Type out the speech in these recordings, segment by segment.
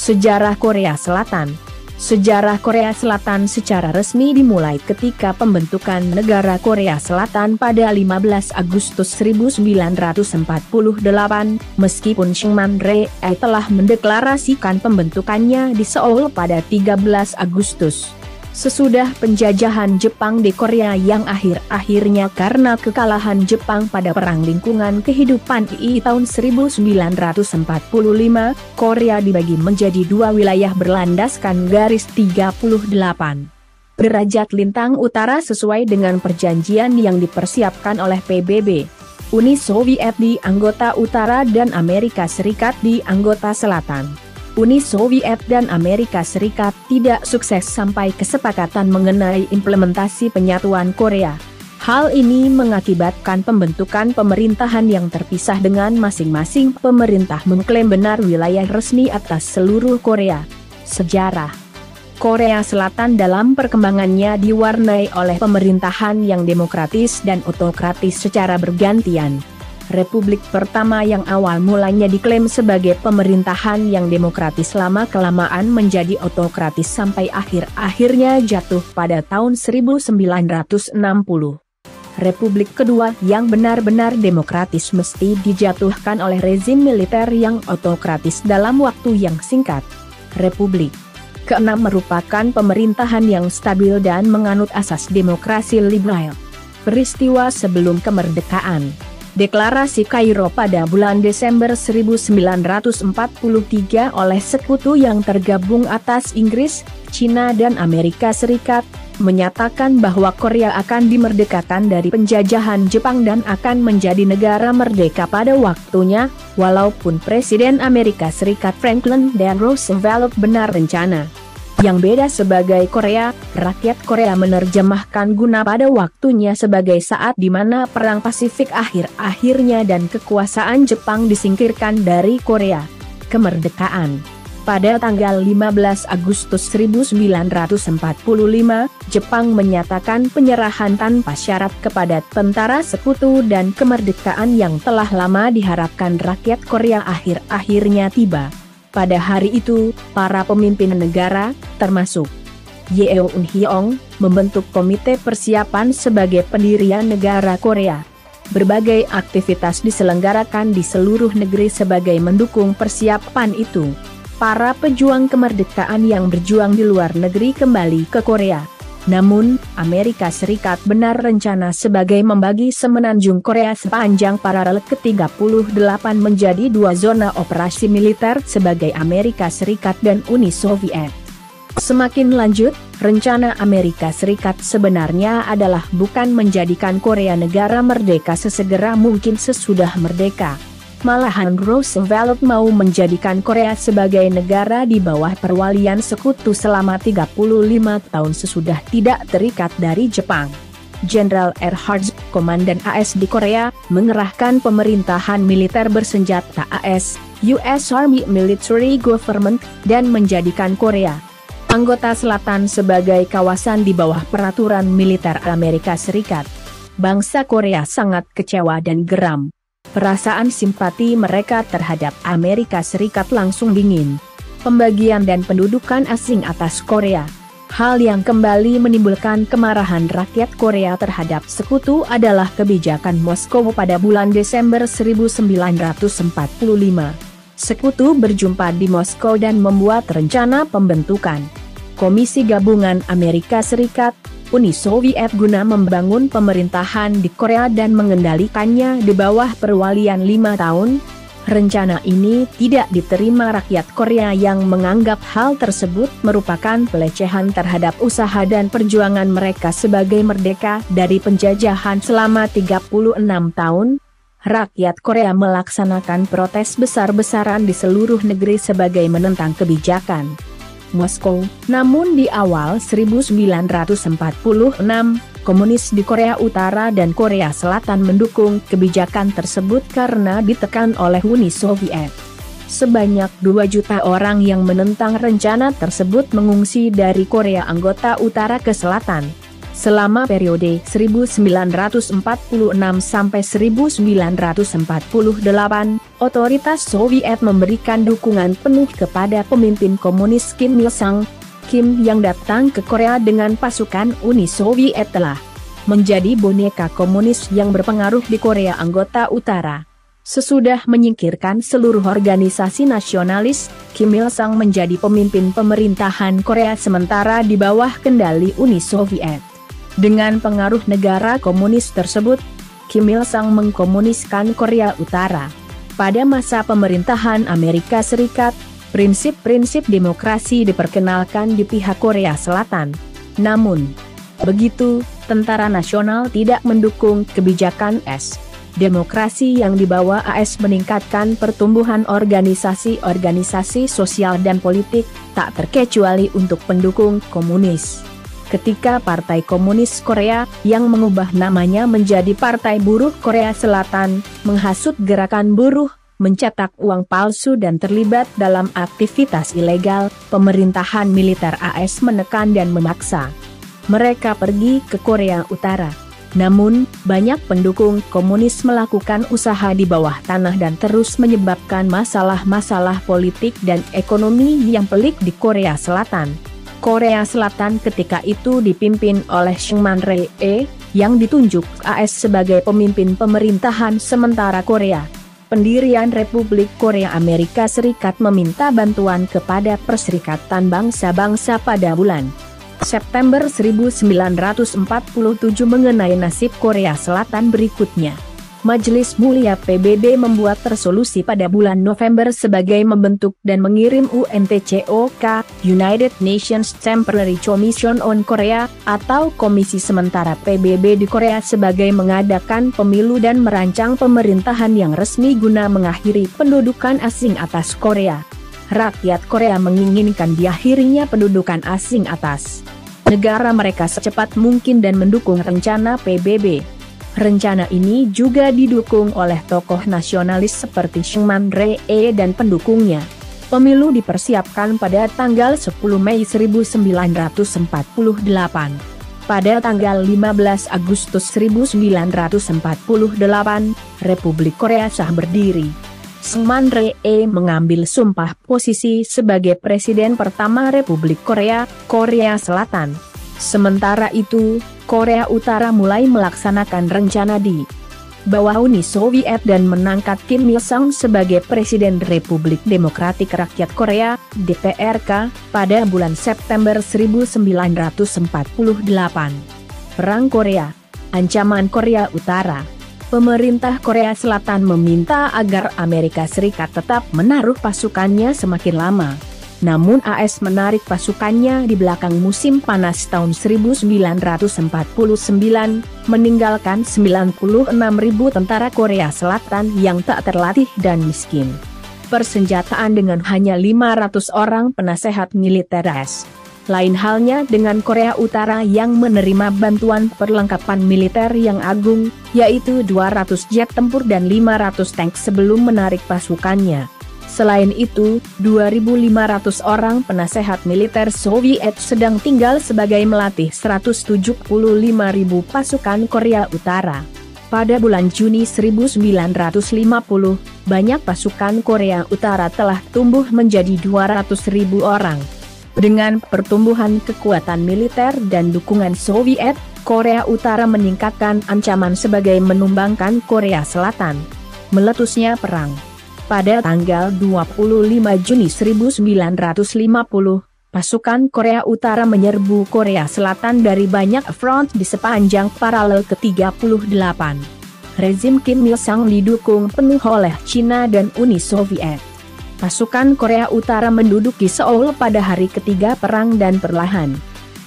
Sejarah Korea Selatan. Sejarah Korea Selatan secara resmi dimulai ketika pembentukan negara Korea Selatan pada 15 Agustus 1948, meskipun Syngman Rhee telah mendeklarasikan pembentukannya di Seoul pada 13 Agustus. Sesudah penjajahan Jepang di Korea yang akhir-akhirnya karena kekalahan Jepang pada Perang Lingkungan Kehidupan II tahun 1945, Korea dibagi menjadi dua wilayah berlandaskan garis 38 derajat lintang utara sesuai dengan perjanjian yang dipersiapkan oleh PBB. Uni Soviet di anggota utara dan Amerika Serikat di anggota selatan. Uni Soviet dan Amerika Serikat tidak sukses sampai kesepakatan mengenai implementasi penyatuan Korea. Hal ini mengakibatkan pembentukan pemerintahan yang terpisah dengan masing-masing pemerintah mengklaim benar wilayah resmi atas seluruh Korea. Sejarah Korea Selatan dalam perkembangannya diwarnai oleh pemerintahan yang demokratis dan otokratis secara bergantian. Republik pertama yang awal mulanya diklaim sebagai pemerintahan yang demokratis lama-kelamaan menjadi otokratis sampai akhir-akhirnya jatuh pada tahun 1960. Republik kedua yang benar-benar demokratis mesti dijatuhkan oleh rezim militer yang otokratis dalam waktu yang singkat. Republik keenam merupakan pemerintahan yang stabil dan menganut asas demokrasi liberal. Peristiwa sebelum kemerdekaan. Deklarasi Kairo pada bulan Desember 1943 oleh sekutu yang tergabung atas Inggris, Cina dan Amerika Serikat, menyatakan bahwa Korea akan dimerdekakan dari penjajahan Jepang dan akan menjadi negara merdeka pada waktunya, walaupun Presiden Amerika Serikat Franklin D. Roosevelt benar rencana yang beda sebagai Korea, rakyat Korea menerjemahkan guna pada waktunya sebagai saat di mana Perang Pasifik akhir-akhirnya dan kekuasaan Jepang disingkirkan dari Korea. Kemerdekaan. Pada tanggal 15 Agustus 1945, Jepang menyatakan penyerahan tanpa syarat kepada tentara sekutu dan kemerdekaan yang telah lama diharapkan rakyat Korea akhir-akhirnya tiba. Pada hari itu, para pemimpin negara, termasuk Yeon Hyong, membentuk komite persiapan sebagai pendirian negara Korea. Berbagai aktivitas diselenggarakan di seluruh negeri sebagai mendukung persiapan itu. Para pejuang kemerdekaan yang berjuang di luar negeri kembali ke Korea. Namun, Amerika Serikat benar rencana sebagai membagi semenanjung Korea sepanjang paralel ke-38 menjadi dua zona operasi militer sebagai Amerika Serikat dan Uni Soviet. Semakin lanjut, rencana Amerika Serikat sebenarnya adalah bukan menjadikan Korea negara merdeka sesegera mungkin sesudah merdeka. Malahan Roosevelt mau menjadikan Korea sebagai negara di bawah perwalian sekutu selama 35 tahun sesudah tidak terikat dari Jepang. Jenderal Earhart, komandan AS di Korea, mengerahkan pemerintahan militer bersenjata AS, US Army Military Government, dan menjadikan Korea anggota selatan sebagai kawasan di bawah peraturan militer Amerika Serikat. Bangsa Korea sangat kecewa dan geram. Perasaan simpati mereka terhadap Amerika Serikat langsung dingin. Pembagian dan pendudukan asing atas Korea. Hal yang kembali menimbulkan kemarahan rakyat Korea terhadap sekutu adalah kebijakan Moskow pada bulan Desember 1945. Sekutu berjumpa di Moskow dan membuat rencana pembentukan Komisi Gabungan Amerika Serikat, Uni Soviet guna membangun pemerintahan di Korea dan mengendalikannya di bawah perwalian 5 tahun. Rencana ini tidak diterima rakyat Korea yang menganggap hal tersebut merupakan pelecehan terhadap usaha dan perjuangan mereka sebagai merdeka dari penjajahan selama 36 tahun. Rakyat Korea melaksanakan protes besar-besaran di seluruh negeri sebagai menentang kebijakan Moskow. Namun di awal 1946, komunis di Korea Utara dan Korea Selatan mendukung kebijakan tersebut karena ditekan oleh Uni Soviet. Sebanyak 2 juta orang yang menentang rencana tersebut mengungsi dari Korea anggota utara ke selatan. Selama periode 1946 sampai 1948, otoritas Soviet memberikan dukungan penuh kepada pemimpin komunis Kim Il-sung. Kim yang datang ke Korea dengan pasukan Uni Soviet telah menjadi boneka komunis yang berpengaruh di Korea anggota utara. Sesudah menyingkirkan seluruh organisasi nasionalis, Kim Il-sung menjadi pemimpin pemerintahan Korea sementara di bawah kendali Uni Soviet. Dengan pengaruh negara komunis tersebut, Kim Il-sung mengkomuniskan Korea Utara. Pada masa pemerintahan Amerika Serikat, prinsip-prinsip demokrasi diperkenalkan di pihak Korea Selatan. Namun, begitu, tentara nasional tidak mendukung kebijakan AS. Demokrasi yang dibawa AS meningkatkan pertumbuhan organisasi-organisasi sosial dan politik, tak terkecuali untuk pendukung komunis. Ketika Partai Komunis Korea, yang mengubah namanya menjadi Partai Buruh Korea Selatan, menghasut gerakan buruh, mencetak uang palsu dan terlibat dalam aktivitas ilegal, pemerintahan militer AS menekan dan memaksa mereka pergi ke Korea Utara. Namun, banyak pendukung komunis melakukan usaha di bawah tanah dan terus menyebabkan masalah-masalah politik dan ekonomi yang pelik di Korea Selatan. Korea Selatan ketika itu dipimpin oleh Syngman Rhee, yang ditunjuk AS sebagai pemimpin pemerintahan sementara Korea. Pendirian Republik Korea Amerika Serikat meminta bantuan kepada Perserikatan Bangsa-Bangsa pada bulan September 1947 mengenai nasib Korea Selatan berikutnya. Majelis Mulia PBB membuat resolusi pada bulan November sebagai membentuk dan mengirim UNTCOK, United Nations Temporary Commission on Korea, atau Komisi Sementara PBB di Korea sebagai mengadakan pemilu dan merancang pemerintahan yang resmi guna mengakhiri pendudukan asing atas Korea. Rakyat Korea menginginkan diakhirinya pendudukan asing atas negara mereka secepat mungkin dan mendukung rencana PBB. Rencana ini juga didukung oleh tokoh nasionalis seperti Syngman Rhee dan pendukungnya. Pemilu dipersiapkan pada tanggal 10 Mei 1948. Pada tanggal 15 Agustus 1948, Republik Korea sah berdiri. Syngman Rhee mengambil sumpah posisi sebagai Presiden pertama Republik Korea, Korea Selatan. Sementara itu, Korea Utara mulai melaksanakan rencana di bawah Uni Soviet dan mengangkat Kim Il-sung sebagai Presiden Republik Demokratik Rakyat Korea, DPRK, pada bulan September 1948. Perang Korea, ancaman Korea Utara. Pemerintah Korea Selatan meminta agar Amerika Serikat tetap menaruh pasukannya semakin lama. Namun AS menarik pasukannya di belakang musim panas tahun 1949, meninggalkan 96.000 tentara Korea Selatan yang tak terlatih dan miskin. Persenjataan dengan hanya 500 orang penasehat militer AS. Lain halnya dengan Korea Utara yang menerima bantuan perlengkapan militer yang agung, yaitu 200 jet tempur dan 500 tank sebelum menarik pasukannya. Selain itu, 2.500 orang penasehat militer Soviet sedang tinggal sebagai melatih 175.000 pasukan Korea Utara. Pada bulan Juni 1950, banyak pasukan Korea Utara telah tumbuh menjadi 200.000 orang. Dengan pertumbuhan kekuatan militer dan dukungan Soviet, Korea Utara meningkatkan ancaman sebagai menumbangkan Korea Selatan. Meletusnya perang. Pada tanggal 25 Juni 1950, pasukan Korea Utara menyerbu Korea Selatan dari banyak front di sepanjang paralel ke-38. Rezim Kim Il-sung didukung penuh oleh Cina dan Uni Soviet. Pasukan Korea Utara menduduki Seoul pada hari ketiga perang dan perlahan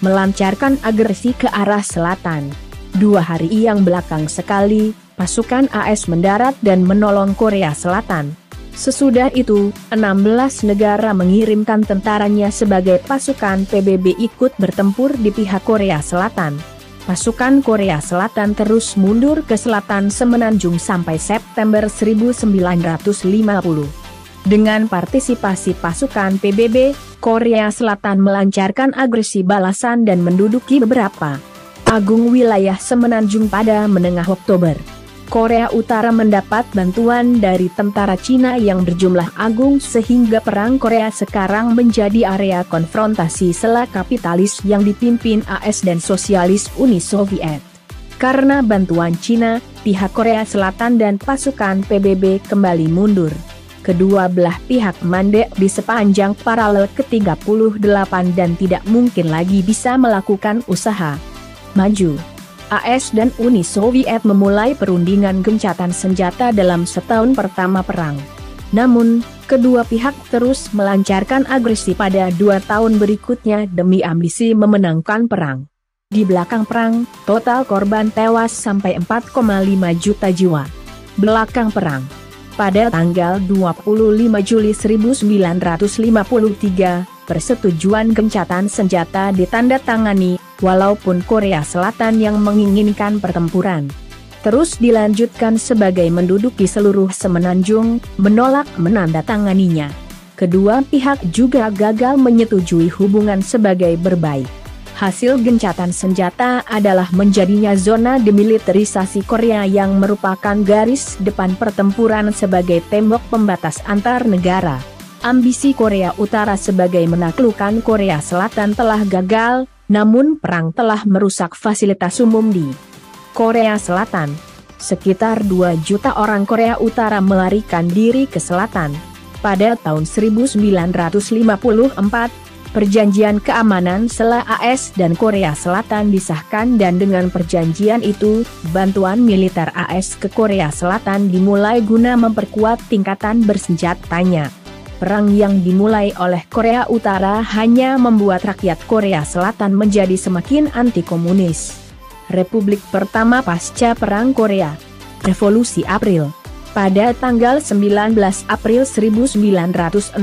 melancarkan agresi ke arah selatan. 2 hari yang belakang sekali, pasukan AS mendarat dan menolong Korea Selatan. Sesudah itu, 16 negara mengirimkan tentaranya sebagai pasukan PBB ikut bertempur di pihak Korea Selatan. Pasukan Korea Selatan terus mundur ke selatan semenanjung sampai September 1950. Dengan partisipasi pasukan PBB, Korea Selatan melancarkan agresi balasan dan menduduki beberapa Agung wilayah Semenanjung pada menengah Oktober. Korea Utara mendapat bantuan dari tentara Cina yang berjumlah agung sehingga perang Korea sekarang menjadi area konfrontasi sela kapitalis yang dipimpin AS dan Sosialis Uni Soviet. Karena bantuan Cina, pihak Korea Selatan dan pasukan PBB kembali mundur. Kedua belah pihak mandek di sepanjang paralel ke-38 dan tidak mungkin lagi bisa melakukan usaha maju. AS dan Uni Soviet memulai perundingan gencatan senjata dalam setahun pertama perang. Namun, kedua pihak terus melancarkan agresi pada 2 tahun berikutnya demi ambisi memenangkan perang. Di belakang perang, total korban tewas sampai 4,5 juta jiwa. Belakang perang. Pada tanggal 25 Juli 1953, persetujuan gencatan senjata ditandatangani, walaupun Korea Selatan yang menginginkan pertempuran terus dilanjutkan sebagai menduduki seluruh Semenanjung, menolak menandatanganinya. Kedua pihak juga gagal menyetujui hubungan sebagai berbaik. Hasil gencatan senjata adalah menjadinya zona demilitarisasi Korea yang merupakan garis depan pertempuran sebagai tembok pembatas antar negara. Ambisi Korea Utara sebagai menaklukkan Korea Selatan telah gagal, namun perang telah merusak fasilitas umum di Korea Selatan. Sekitar 2 juta orang Korea Utara melarikan diri ke selatan. Pada tahun 1954, Perjanjian Keamanan Sela AS dan Korea Selatan disahkan dan dengan perjanjian itu, bantuan militer AS ke Korea Selatan dimulai guna memperkuat tingkatan bersenjatanya. Perang yang dimulai oleh Korea Utara hanya membuat rakyat Korea Selatan menjadi semakin anti-komunis. Republik pertama pasca Perang Korea. Revolusi April. Pada tanggal 19 April 1960,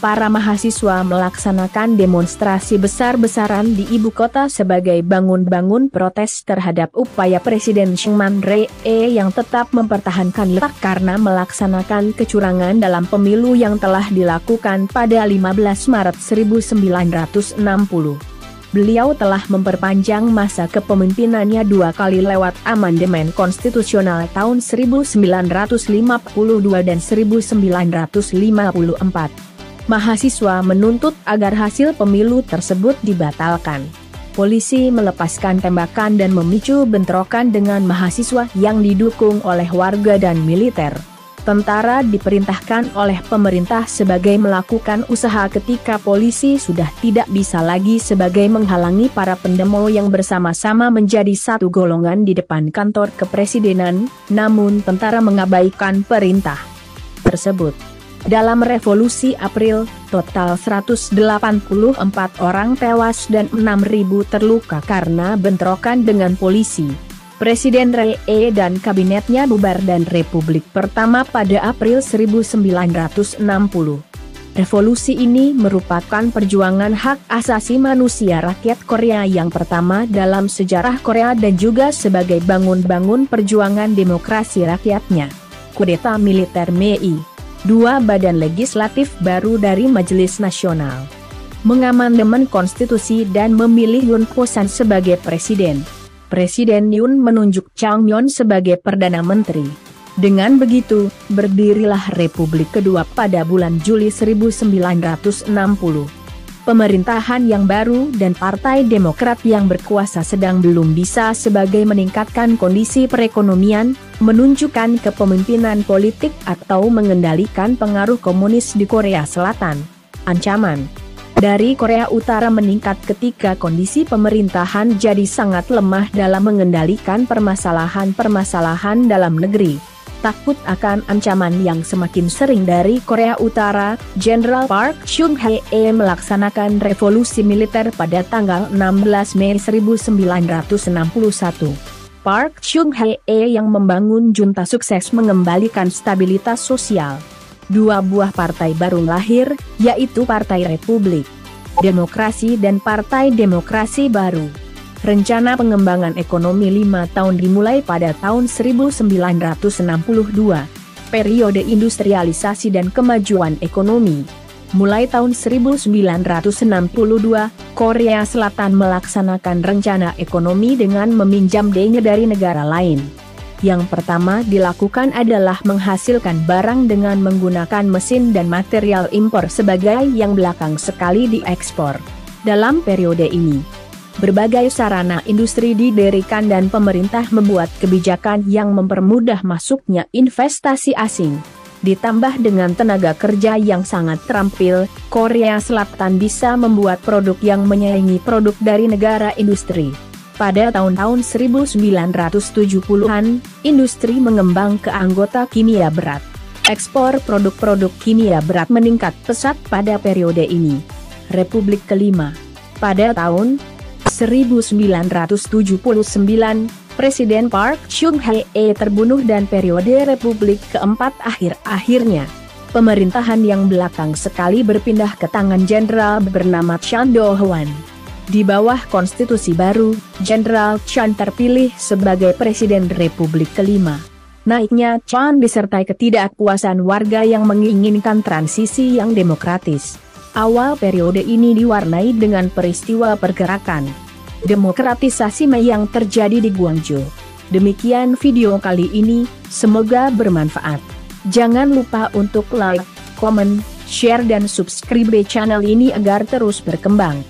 para mahasiswa melaksanakan demonstrasi besar-besaran di ibu kota sebagai bangun-bangun protes terhadap upaya Presiden Syngman Rhee yang tetap mempertahankan letak karena melaksanakan kecurangan dalam pemilu yang telah dilakukan pada 15 Maret 1960. Beliau telah memperpanjang masa kepemimpinannya 2 kali lewat amandemen konstitusional tahun 1952 dan 1954. Mahasiswa menuntut agar hasil pemilu tersebut dibatalkan. Polisi melepaskan tembakan dan memicu bentrokan dengan mahasiswa yang didukung oleh warga dan militer. Tentara diperintahkan oleh pemerintah sebagai melakukan usaha ketika polisi sudah tidak bisa lagi sebagai menghalangi para pendemo yang bersama-sama menjadi satu golongan di depan kantor kepresidenan, namun tentara mengabaikan perintah tersebut. Dalam Revolusi April, total 184 orang tewas dan 6.000 terluka karena bentrokan dengan polisi. Presiden Rhee dan kabinetnya bubar dan Republik pertama pada April 1960. Revolusi ini merupakan perjuangan hak asasi manusia rakyat Korea yang pertama dalam sejarah Korea dan juga sebagai bangun-bangun perjuangan demokrasi rakyatnya. Kudeta militer Mei. 2 badan legislatif baru dari Majelis Nasional. Mengamandemen konstitusi dan memilih Yoon Po-san sebagai presiden. Presiden Yoon menunjuk Chang Myon sebagai Perdana Menteri. Dengan begitu, berdirilah Republik Kedua pada bulan Juli 1960. Pemerintahan yang baru dan Partai Demokrat yang berkuasa sedang belum bisa sebagai meningkatkan kondisi perekonomian, menunjukkan kepemimpinan politik atau mengendalikan pengaruh komunis di Korea Selatan. Ancaman dari Korea Utara meningkat ketika kondisi pemerintahan jadi sangat lemah dalam mengendalikan permasalahan-permasalahan dalam negeri. Takut akan ancaman yang semakin sering dari Korea Utara, Jenderal Park Chung-hee melaksanakan revolusi militer pada tanggal 16 Mei 1961. Park Chung-hee yang membangun junta sukses mengembalikan stabilitas sosial. 2 buah partai baru lahir, yaitu Partai Republik Demokrasi dan Partai Demokrasi Baru. Rencana pengembangan ekonomi 5 tahun dimulai pada tahun 1962. Periode industrialisasi dan kemajuan ekonomi. Mulai tahun 1962, Korea Selatan melaksanakan rencana ekonomi dengan meminjam dana dari negara lain. Yang pertama dilakukan adalah menghasilkan barang dengan menggunakan mesin dan material impor sebagai yang belakang sekali diekspor. Dalam periode ini, berbagai sarana industri didirikan dan pemerintah membuat kebijakan yang mempermudah masuknya investasi asing. Ditambah dengan tenaga kerja yang sangat terampil, Korea Selatan bisa membuat produk yang menyaingi produk dari negara industri. Pada tahun-tahun 1970-an, industri mengembang ke anggota kimia berat. Ekspor produk-produk kimia berat meningkat pesat pada periode ini. Republik kelima. Pada tahun 1979, Presiden Park Chung-hee terbunuh dan periode Republik keempat akhir-akhirnya. Pemerintahan yang belakang sekali berpindah ke tangan jenderal bernama Chan Do-hwan. Di bawah konstitusi baru, Jenderal Chan terpilih sebagai Presiden Republik kelima. Naiknya Chan disertai ketidakpuasan warga yang menginginkan transisi yang demokratis. Awal periode ini diwarnai dengan peristiwa pergerakan demokratisasi yang terjadi di Gwangju. Demikian video kali ini, semoga bermanfaat. Jangan lupa untuk like, komen, share dan subscribe channel ini agar terus berkembang.